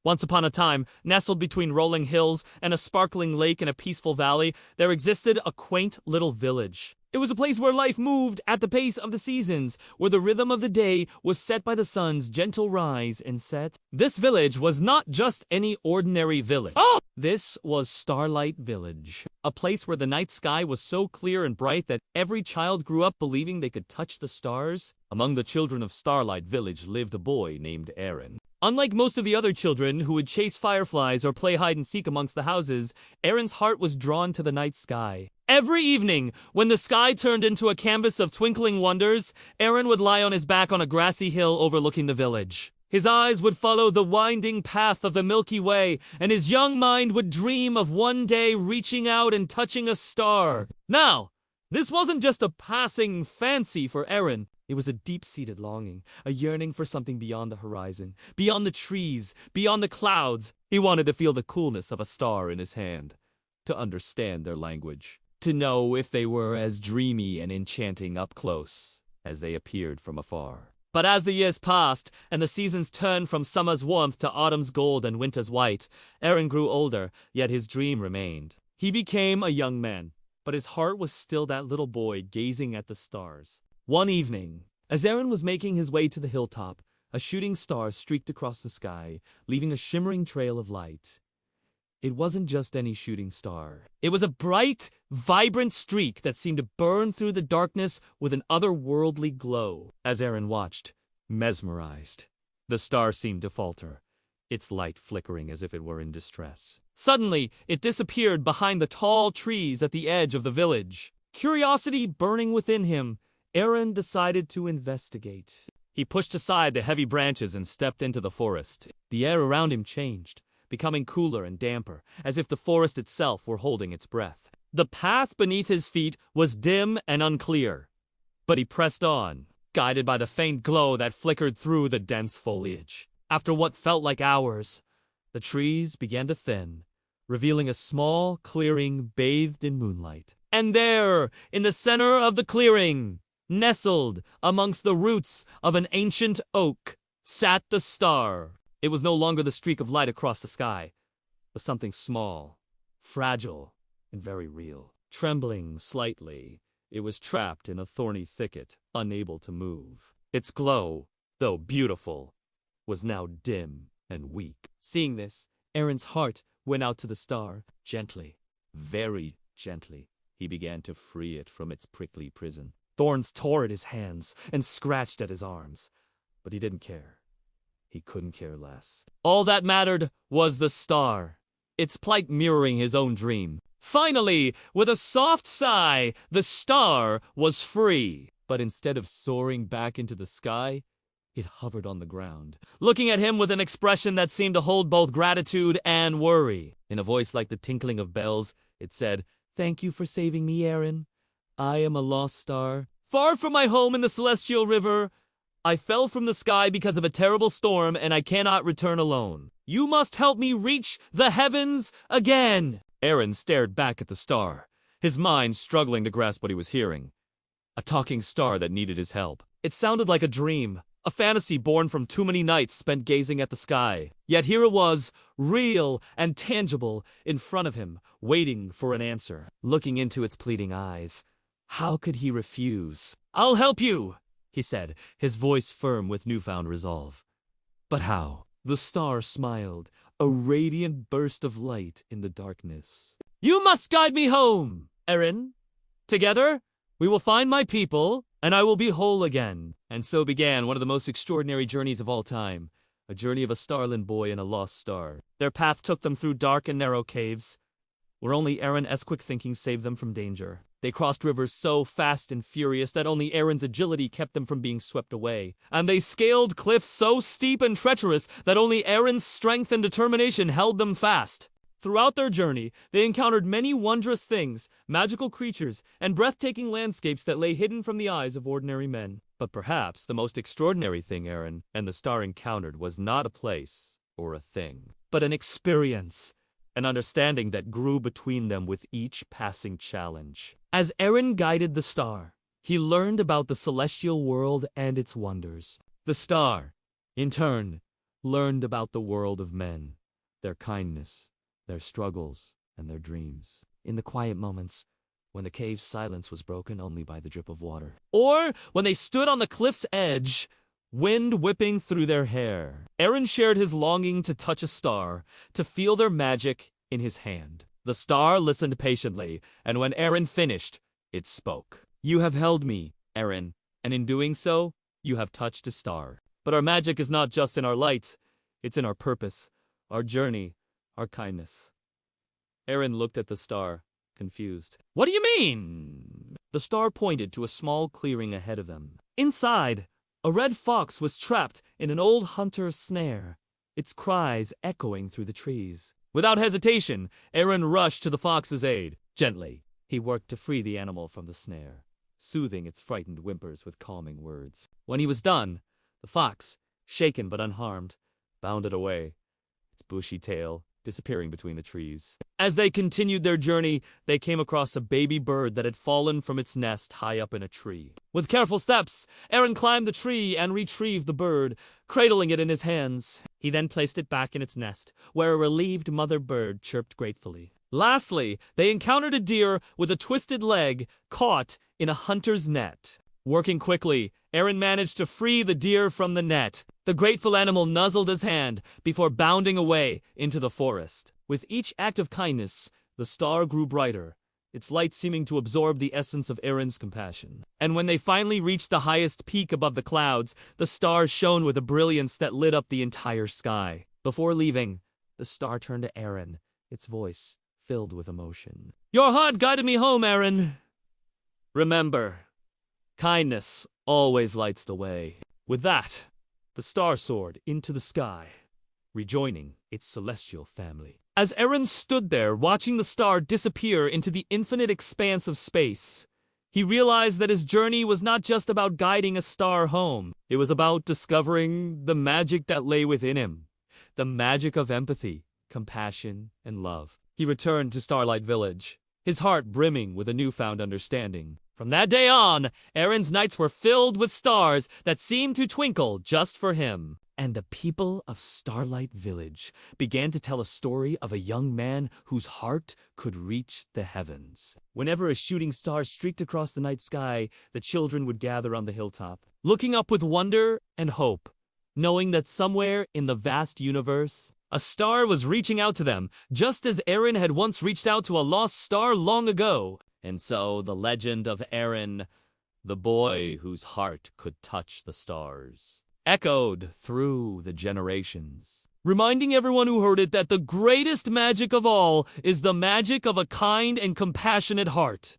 Once upon a time, nestled between rolling hills and a sparkling lake in a peaceful valley, there existed a quaint little village. It was a place where life moved at the pace of the seasons, where the rhythm of the day was set by the sun's gentle rise and set. This village was not just any ordinary village. This was Starlight Village, a place where the night sky was so clear and bright that every child grew up believing they could touch the stars. Among the children of Starlight Village lived a boy named Arin. Unlike most of the other children who would chase fireflies or play hide-and-seek amongst the houses, Arin's heart was drawn to the night sky. Every evening, when the sky turned into a canvas of twinkling wonders, Arin would lie on his back on a grassy hill overlooking the village. His eyes would follow the winding path of the Milky Way, and his young mind would dream of one day reaching out and touching a star. Now, this wasn't just a passing fancy for Arin. It was a deep-seated longing, a yearning for something beyond the horizon, beyond the trees, beyond the clouds. He wanted to feel the coolness of a star in his hand, to understand their language, to know if they were as dreamy and enchanting up close as they appeared from afar. But as the years passed, and the seasons turned from summer's warmth to autumn's gold and winter's white, Arin grew older, yet his dream remained. He became a young man, but his heart was still that little boy gazing at the stars. One evening, as Arin was making his way to the hilltop, a shooting star streaked across the sky, leaving a shimmering trail of light. It wasn't just any shooting star. It was a bright, vibrant streak that seemed to burn through the darkness with an otherworldly glow. As Arin watched, mesmerized, the star seemed to falter, its light flickering as if it were in distress. Suddenly, it disappeared behind the tall trees at the edge of the village. Curiosity burning within him, Arin decided to investigate. He pushed aside the heavy branches and stepped into the forest. The air around him changed, becoming cooler and damper, as if the forest itself were holding its breath. The path beneath his feet was dim and unclear, but he pressed on, guided by the faint glow that flickered through the dense foliage. After what felt like hours, the trees began to thin, revealing a small clearing bathed in moonlight. And there, in the center of the clearing, nestled amongst the roots of an ancient oak, sat the star. It was no longer the streak of light across the sky, but something small, fragile, and very real. Trembling slightly, it was trapped in a thorny thicket, unable to move. Its glow, though beautiful, was now dim and weak. Seeing this, Arin's heart went out to the star. Gently, very gently, he began to free it from its prickly prison. Thorns tore at his hands and scratched at his arms, but he didn't care. He couldn't care less. All that mattered was the star, its plight mirroring his own dream. Finally, with a soft sigh, the star was free. But instead of soaring back into the sky, it hovered on the ground, looking at him with an expression that seemed to hold both gratitude and worry. In a voice like the tinkling of bells, it said, "Thank you for saving me, Arin. I am a lost star. Far from my home in the celestial river, I fell from the sky because of a terrible storm, and I cannot return alone. You must help me reach the heavens again." Arin stared back at the star, his mind struggling to grasp what he was hearing. A talking star that needed his help. It sounded like a dream, a fantasy born from too many nights spent gazing at the sky. Yet here it was, real and tangible, in front of him, waiting for an answer. Looking into its pleading eyes, how could he refuse? "I'll help you," he said, his voice firm with newfound resolve. "But how?" The star smiled, a radiant burst of light in the darkness. "You must guide me home, Arin. Together, we will find my people, and I will be whole again." And so began one of the most extraordinary journeys of all time, a journey of a starland boy and a lost star. Their path took them through dark and narrow caves, where only Arin's quick thinking saved them from danger. They crossed rivers so fast and furious that only Arin's agility kept them from being swept away. And they scaled cliffs so steep and treacherous that only Arin's strength and determination held them fast. Throughout their journey, they encountered many wondrous things, magical creatures, and breathtaking landscapes that lay hidden from the eyes of ordinary men. But perhaps the most extraordinary thing Arin and the star encountered was not a place or a thing, but an experience. An understanding that grew between them with each passing challenge. As Arin guided the star, he learned about the celestial world and its wonders. The star, in turn, learned about the world of men, their kindness, their struggles, and their dreams. In the quiet moments, when the cave's silence was broken only by the drip of water. Or when they stood on the cliff's edge, wind whipping through their hair. Arin shared his longing to touch a star, to feel their magic in his hand. The star listened patiently, and when Arin finished, it spoke. You have held me, Arin, and in doing so, you have touched a star. But our magic is not just in our light, it's in our purpose, our journey, our kindness. Arin looked at the star, confused. What do you mean? The star pointed to a small clearing ahead of them. Inside, a red fox was trapped in an old hunter's snare, its cries echoing through the trees. Without hesitation, Arin rushed to the fox's aid. Gently, he worked to free the animal from the snare, soothing its frightened whimpers with calming words. When he was done, the fox, shaken but unharmed, bounded away, its bushy tail disappearing between the trees. As they continued their journey, they came across a baby bird that had fallen from its nest high up in a tree. With careful steps, Arin climbed the tree and retrieved the bird, cradling it in his hands. He then placed it back in its nest, where a relieved mother bird chirped gratefully. Lastly, they encountered a deer with a twisted leg caught in a hunter's net. Working quickly, Arin managed to free the deer from the net. The grateful animal nuzzled his hand before bounding away into the forest. With each act of kindness, the star grew brighter, its light seeming to absorb the essence of Arin's compassion. And when they finally reached the highest peak above the clouds, the star shone with a brilliance that lit up the entire sky. Before leaving, the star turned to Arin, its voice filled with emotion. Your heart guided me home, Arin. Remember, kindness always lights the way. With that, the star soared into the sky, rejoining its celestial family. As Arin stood there watching the star disappear into the infinite expanse of space, he realized that his journey was not just about guiding a star home. It was about discovering the magic that lay within him, the magic of empathy, compassion, and love. He returned to Starlight Village, his heart brimming with a newfound understanding. From that day on, Arin's nights were filled with stars that seemed to twinkle just for him. And the people of Starlight Village began to tell a story of a young man whose heart could reach the heavens. Whenever a shooting star streaked across the night sky, the children would gather on the hilltop, looking up with wonder and hope, knowing that somewhere in the vast universe, a star was reaching out to them, just as Arin had once reached out to a lost star long ago. And so the legend of Arin, the boy whose heart could touch the stars, echoed through the generations, reminding everyone who heard it that the greatest magic of all is the magic of a kind and compassionate heart.